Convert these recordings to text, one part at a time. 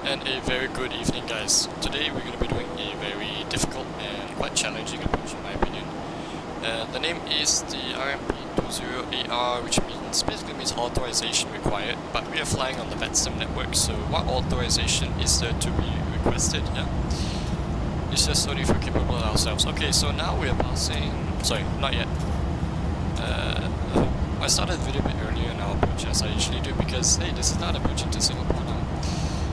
And a very good evening, guys. Today we're going to be doing a very difficult and quite challenging approach in my opinion. The name is the RNP 20AR, which basically means authorization required, but we are flying on the Vatsim network, so what authorization is there to be requested? Yeah, it's just only for capable ourselves. Okay, so now we are passing, sorry, not yet. I started the video a bit earlier in our approach, as I usually do, because hey, this is not an approach into Singapore now.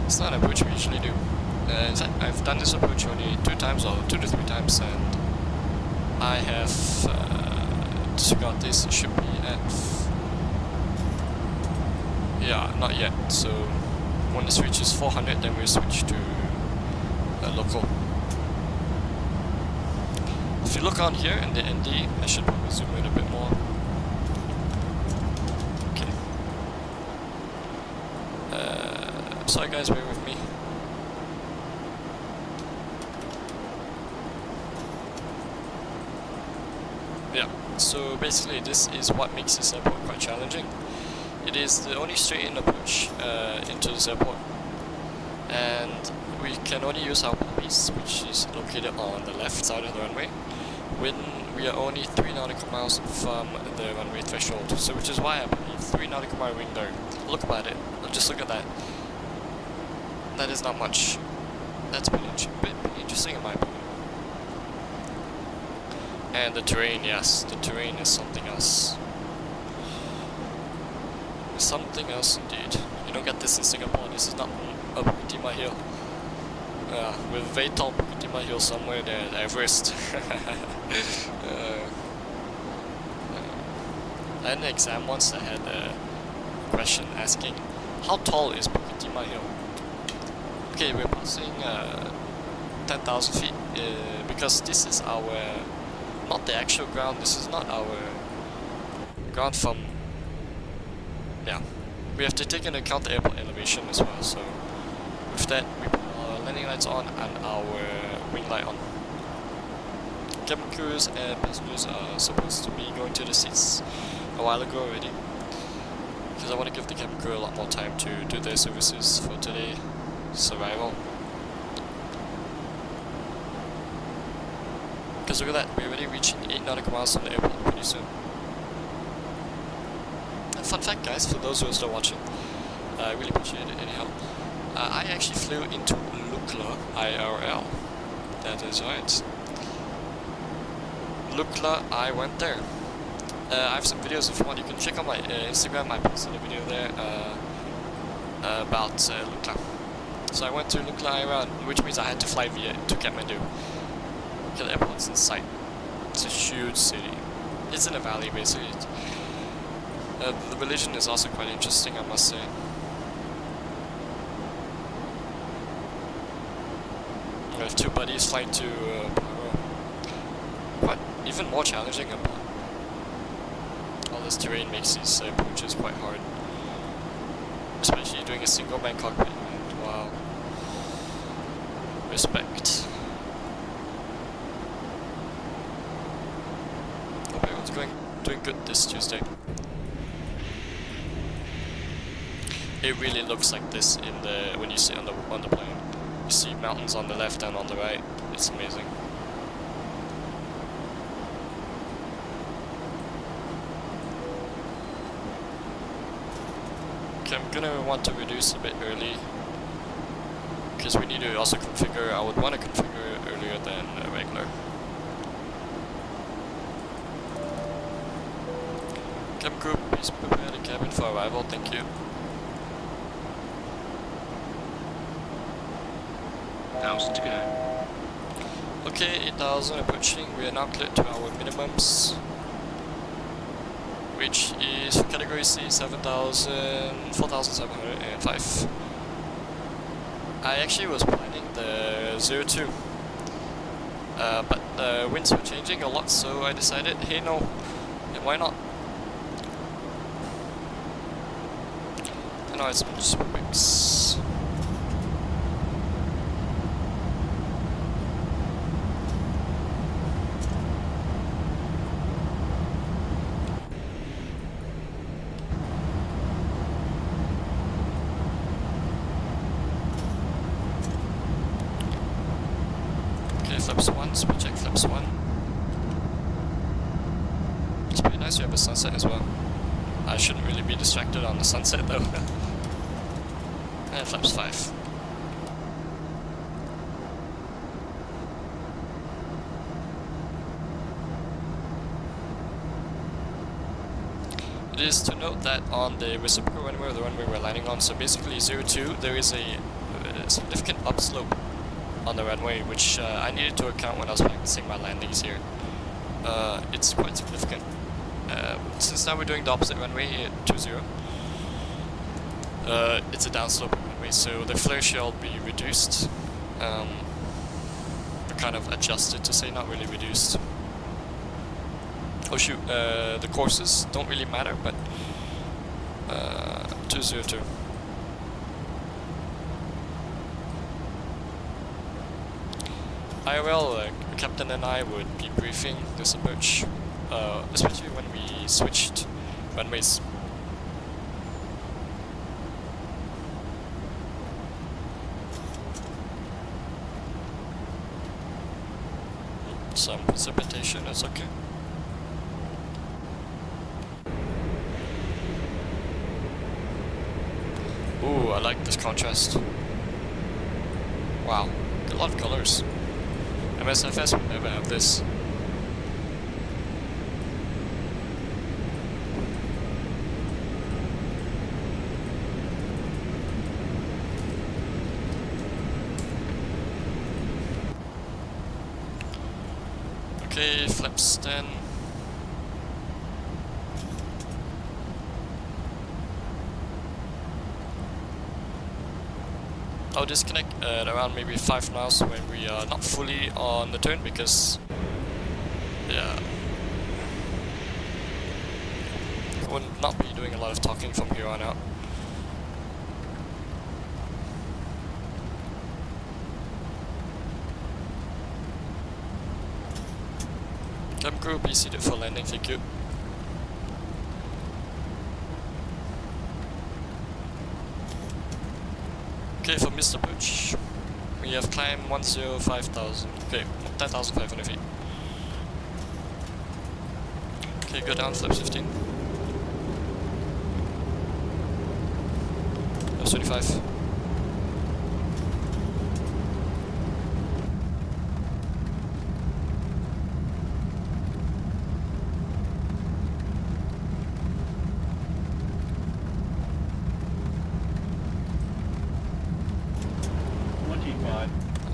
It's not an approach we usually do. In fact, I've done this approach only 2 times or 2 to 3 times, and I have disregard this. It should be at yeah, not yet. So when this reaches 400, then we'll switch to local. If you look on here in the ND, I should probably zoom in a bit more. Okay. Sorry guys, bear with me. Yeah, so basically this is what makes this airport quite challenging. It is the only straight-in approach into this airport, and we can only use our piece, which is located on the left side of the runway, when we are only 3 nautical miles from the runway threshold. So which is why I believe 3 nautical mile wing there. Look at it, just look at that. That is not much. That's pretty interesting in my opinion. And the terrain, yes, the terrain is something else. It's something else indeed. You don't get this in Singapore. This is not a Bukit Timah hill. With a very tall Bukit Timah hill somewhere there at Everest. I had an exam once. I had a question asking, how tall is Bukit Timah hill? Okay, we're passing 10,000 feet because this is our, not the actual ground, this is not our ground from, yeah, we have to take into account the airport elevation as well, so with that we put our landing lights on and our wing light on. Cabin crews and passengers are supposed to be going to the seats a while ago already, because I want to give the cabin crew a lot more time to do their services for today's arrival. Because look at that, we're already reaching 8 nautical miles from the airport pretty soon. And fun fact guys, for those who are still watching, I really appreciate it anyhow. I actually flew into Lukla IRL. That is right. Lukla, I went there. I have some videos if you want, you can check out my Instagram, I posted a video there about Lukla. So I went to Lukla IRL, which means I had to fly to Kathmandu. The airport's in sight. It's a huge city. It's in a valley basically. The religion is also quite interesting, I must say. I have 2 buddies flying to Paro. Quite even more challenging, but all this terrain makes these approaches quite hard. Especially doing a single man cockpit, and wow. Respect. Doing good this Tuesday. It really looks like this in the when you sit on the plane. You see mountains on the left and on the right. It's amazing. Okay, I'm gonna want to reduce a bit early because we need to also configure. I would want to configure earlier than regular. Cabin crew, please prepare the cabin for arrival, thank you. 1,000 to go. Okay, 8,000 approaching, we are now cleared to our minimums, which is for category C 4,705. I actually was planning the 02, but the winds were changing a lot, so I decided, hey no, why not? Now it's super mix. flaps 1, speed check flaps 1. It's pretty nice to have a sunset as well. I shouldn't really be distracted on the sunset though. And flaps 5. It is to note that on the reciprocal runway, the runway we're landing on, so basically 02, there is a significant upslope on the runway, which I needed to account when I was practicing my landings here. It's quite significant. Since now we're doing the opposite runway, 20, it's a downslope runway, so the flare shall be reduced. Kind of adjusted to say, not really reduced. Oh shoot, the courses don't really matter, but 202. IRL, Captain and I would be briefing this approach, especially when we switched runways. Some precipitation, it's okay. Ooh, I like this contrast. Wow, a lot of colors. MSFS would never have this. Okay, flaps 10. I'll disconnect at around maybe 5 miles when we are not fully on the turn, because yeah, I will not be doing a lot of talking from here on out. Cabin crew, be seated for landing, thank you. Okay, for missed approach, we have climbed 10,500, okay, 10,500 feet. Okay, go down, flaps 15. Flaps 25.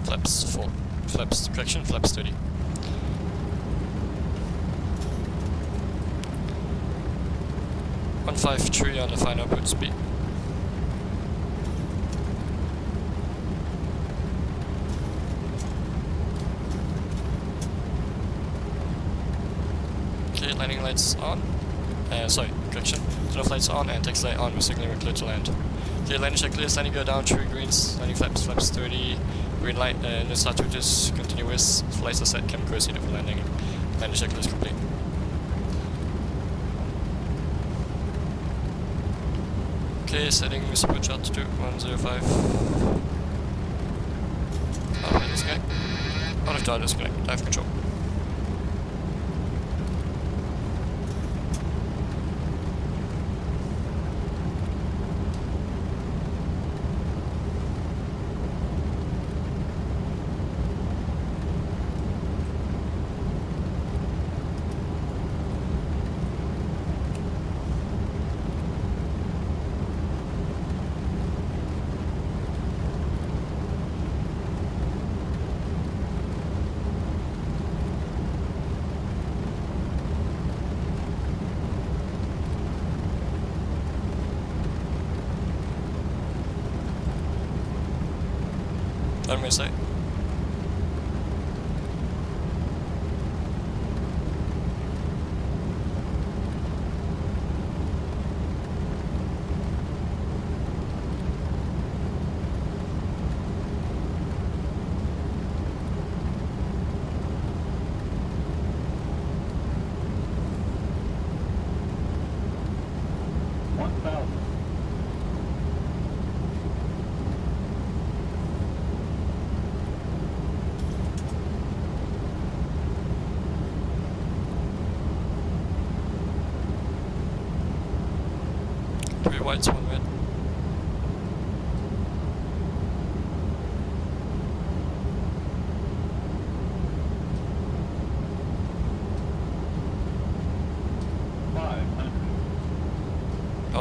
Flaps 4. Flaps, correction, flaps 30. .153 on the final approach speed. Okay, landing lights on. Sorry, correction. Turn off lights on and taxi light on. We're signaling we're clear to land. Okay, landing checklist, landing go down, 3 greens, landing flaps, flaps 30. Green light, no start switches, continuous, flights are set, cabin crew seated for landing. Landing checklist complete. Okay, setting approach altitude 105. Out of disconnect. Out of dive disconnect, dive control. Runway sight.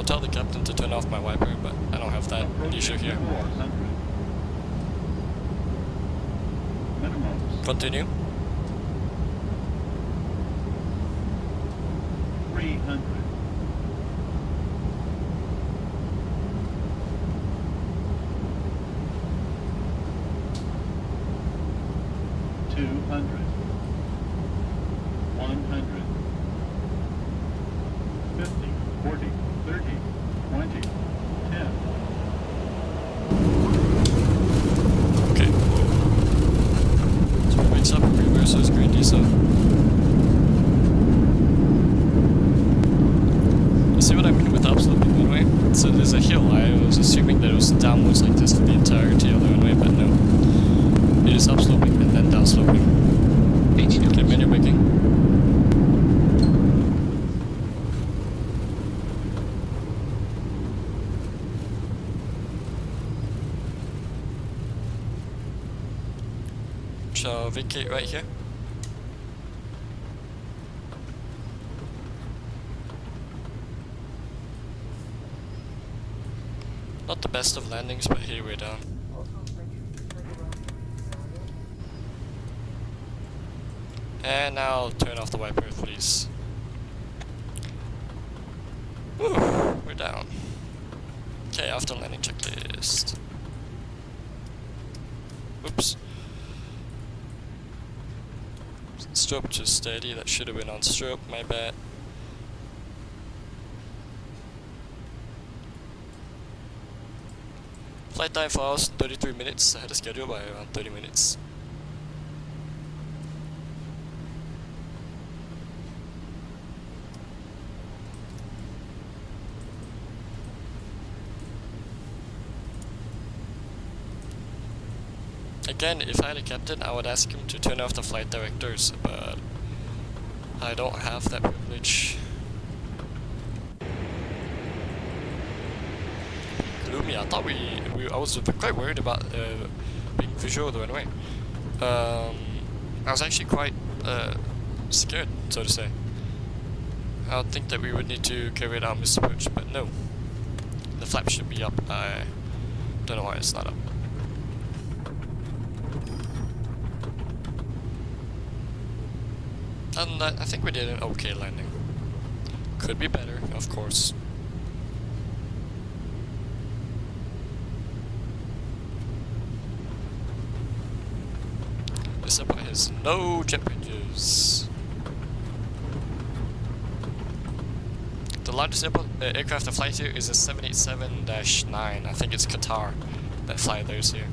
I'll tell the captain to turn off my wiper, but I don't have that issue here. Continue. 300. 200. 100. 50, 40, 30, 20, 10. Okay. So wakes up, reverses, green diesel. You see what I mean with upsloping the runway? So there's a hill. I was assuming that it was downwards like this for the entirety of the runway, but no. It is upsloping and then downsloping. Okay, menu making. Shall vacate right here? Not the best of landings, but here we're down. And now turn off the wiper, please. Whew, we're down. Okay, after landing checklist. Oops. Strobe to steady, that should have been on strobe, my bad. Flight time for us, 33 minutes, ahead of schedule by around 30 minutes. Again, if I had a captain, I would ask him to turn off the flight directors, but I don't have that privilege. Gloomy, I thought I was quite worried about being visual of the runway. I was actually quite scared, so to say. I would think that we would need to carry it out missed approach, but no. The flap should be up. I don't know why it's not up. And I think we did an okay landing. Could be better, of course. This airport has no jet bridges. The largest aircraft to fly here is a 787-9. I think it's Qatar that fly those here.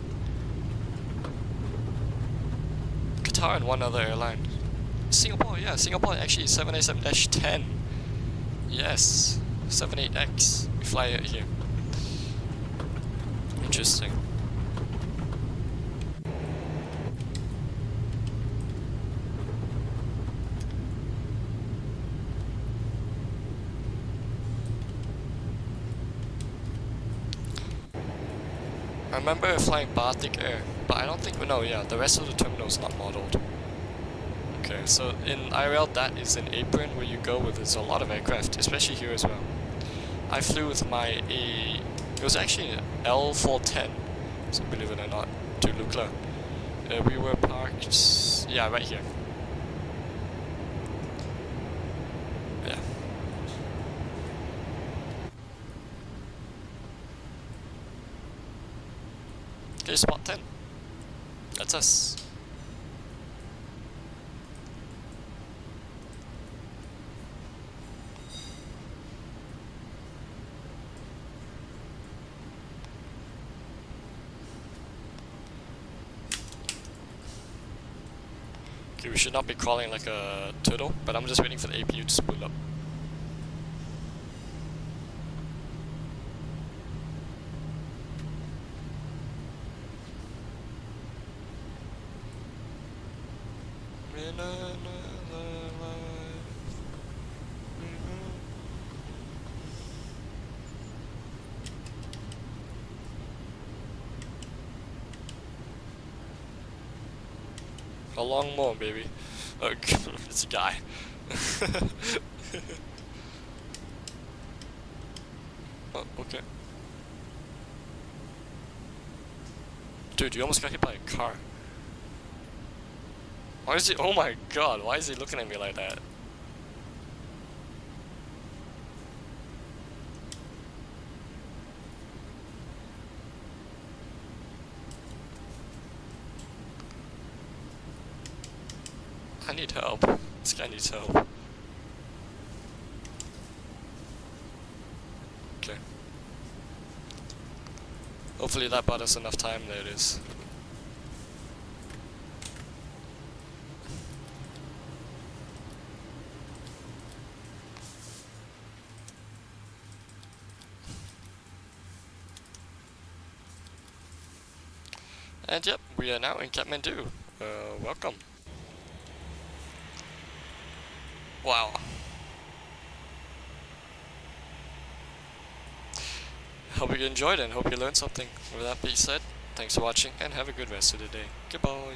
Qatar and one other airline. Singapore, yeah, Singapore actually 787-10. Yes, 78X. We fly it here. Interesting. I remember flying Baltic Air, but I don't think, no, yeah, the rest of the terminal is not modeled. Okay, so in IRL that is an apron where you go with, there's a lot of aircraft, especially here as well. I flew with my it was actually an L410, so believe it or not, to Lukla. We were parked, yeah, right here. Yeah. Okay, spot 10. That's us. Okay, we should not be crawling like a turtle, but I'm just waiting for the APU to spool up. A long more, baby. Oh, it's a guy. Okay. Dude, you almost got hit by a car. Why is he? Oh my god, why is he looking at me like that? I need help. This guy needs help. Okay. Hopefully that bought us enough time. There it is. And yep, we are now in Kathmandu. Welcome. Wow. Hope you enjoyed and hope you learned something. With that being said, thanks for watching and have a good rest of the day. Goodbye.